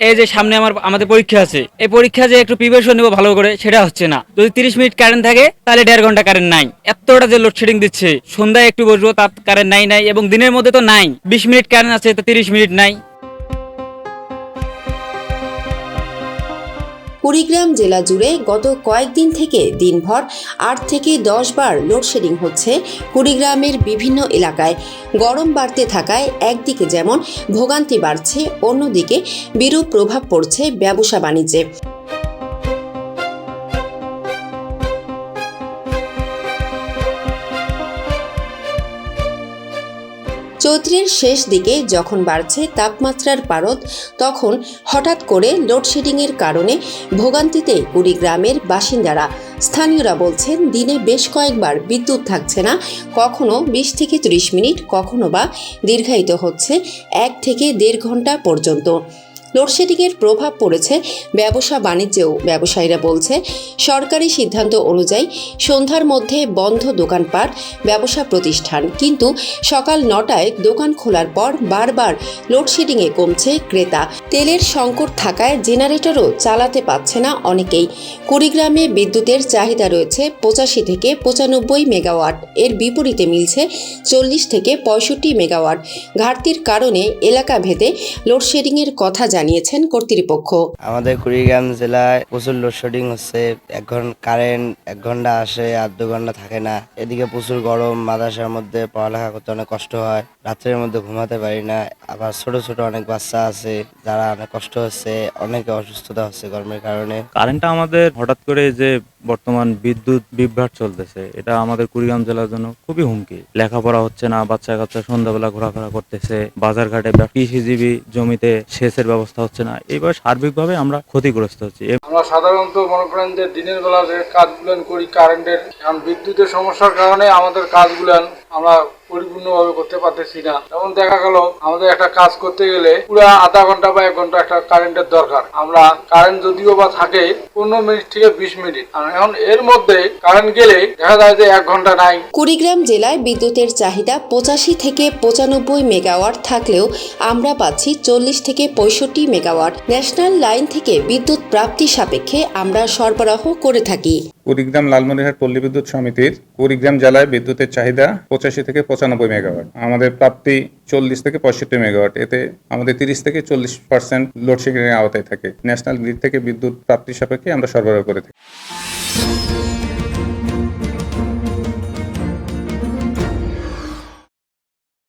এই যে সামনে আমাদের পরীক্ষা আছে, এই পরীক্ষা যে একটু প্রিপারেশন নেবো ভালো করে, সেটা হচ্ছে না। যদি 30 মিনিট কারেন্ট থাকে তাহলে 1.5 ঘন্টা কারেন্ট নাই। এতটা যে লোডশেডিং দিচ্ছে, সন্ধ্যায় একটু বসবো তার কারেন্ট নাই এবং দিনের মধ্যে তো নাই। 20 মিনিট কারেন্ট আছে তো 30 মিনিট নাই। কুড়িগ্রাম জেলা জুড়ে গত কয়েকদিন থেকে দিনভর 8 থেকে 10 বার লোডশেডিং হচ্ছে কুড়িগ্রামের বিভিন্ন এলাকায়। গরম বাড়তে থাকায় একদিকে যেমন ভোগান্তি বাড়ছে, অন্যদিকে বিরূপ প্রভাব পড়ছে ব্যবসা বাণিজ্যে। চৈত্রের শেষ দিকে যখন বাড়ছে তাপমাত্রার পারদ, তখন হঠাৎ করে লোডশেডিংয়ের কারণে ভোগান্তিতে কুড়িগ্রামের বাসিন্দারা। স্থানীয়রা বলছেন, দিনে বেশ কয়েকবার বিদ্যুৎ থাকছে না, কখনো 20 থেকে 30 মিনিট, কখনো বা দীর্ঘায়িত হচ্ছে 1 থেকে 1.5 ঘন্টা পর্যন্ত। লোডশেডিংয়ের প্রভাব পড়েছে ব্যবসা বাণিজ্যেও। ব্যবসায়ীরা বলছে, সরকারি সিদ্ধান্ত অনুযায়ী সন্ধ্যার মধ্যে বন্ধ দোকানপাট, ব্যবসা প্রতিষ্ঠান, কিন্তু সকাল 9টায় দোকান খোলার পর বারবার লোডশেডিংয়ে কমছে ক্রেতা। তেলের সংকট থাকায় জেনারেটরও চালাতে পারছে না অনেকেই। কুড়িগ্রামে বিদ্যুতের চাহিদা রয়েছে 85 থেকে 95 মেগাওয়াট, এর বিপরীতে মিলছে 40 থেকে 65 মেগাওয়াট। ঘাটতির কারণে এলাকা ভেদে লোডশেডিংয়ের কথা জানিয়েছেন কর্তৃপক্ষ। আমাদের কুড়িগ্রাম জেলায় প্রচুর লোডশেডিং হচ্ছে। কারেন্ট 1 ঘন্টা আসে আর 2 ঘন্টা থাকে না। এদিকে প্রচুর গরম, মাদ্রাসার মধ্যে পড়ালেখা করতে অনেক কষ্ট হয়, রাত্রের মধ্যে ঘুমাতে পারি না। আবার ছোট ছোট অনেক বাচ্চা আছে যারা অনেক কষ্ট হচ্ছে, অনেকে অসুস্থতা হচ্ছে গরমের কারণে। কারেন্টটা আমাদের হঠাৎ করে যে বর্তমান বিদ্যুৎ বিভ্রাট চলতেছে, এটা আমাদের কুড়িগ্রাম জেলার জন্য খুবই হুমকি। লেখাপড়া হচ্ছে না, বাচ্চা কাচ্চা সন্ধ্যাবেলা ঘোরাফেরা করতেছে, বাজার ঘাটে কৃষিজীবী জমিতে সেচের ব্যবস্থা হচ্ছে না। এইভাবে সার্বিকভাবে আমরা ক্ষতিগ্রস্ত হচ্ছি। আমরা সাধারণত মনে করেন যে দিনের বেলা যে কাজগুলো করি কারেন্টের, এখন বিদ্যুতের সমস্যার কারণে আমাদের কাজগুলো আমরা পরিপূর্ণভাবে করতে পারতেছি না। যেমন দেখা গেল আমাদের একটা কাজ করতে গেলে পুরো আধা ঘন্টা বা 1 ঘন্টা একটা কারেন্টের দরকার। আমরা কারেন্ট যদিও বা থাকে 15 মিনিট থেকে 20 মিনিট, আর এখন এর মধ্যে কারেন্ট গেলে দেখা যায় যে 1 ঘন্টা নাই। কুড়িগ্রাম জেলায় বিদ্যুতের চাহিদা 85 থেকে 95 মেগাওয়াট থাকলেও আমরা পাচ্ছি 40 থেকে 65 মেগাওয়াট। ন্যাশনাল লাইন থেকে বিদ্যুৎ প্রাপ্তি সাপেক্ষে আমরা সরবরাহ করে থাকি। কুড়িগ্রাম লালমনিরহাট পল্লী বিদ্যুৎ সমিতির কুড়িগ্রাম জেলায় বিদ্যুতের চাহিদা 85 থেকে 95 মেগাওয়াট, আমাদের প্রাপ্তি 40 থেকে 65 মেগাওয়াট। এতে আমাদের 30 থেকে 40% লোডশেডিং এর আওতায় থাকে। ন্যাশনাল গ্রিড থেকে বিদ্যুৎ প্রাপ্তি সাপেক্ষে আমরা সরবরাহ করে থাকি।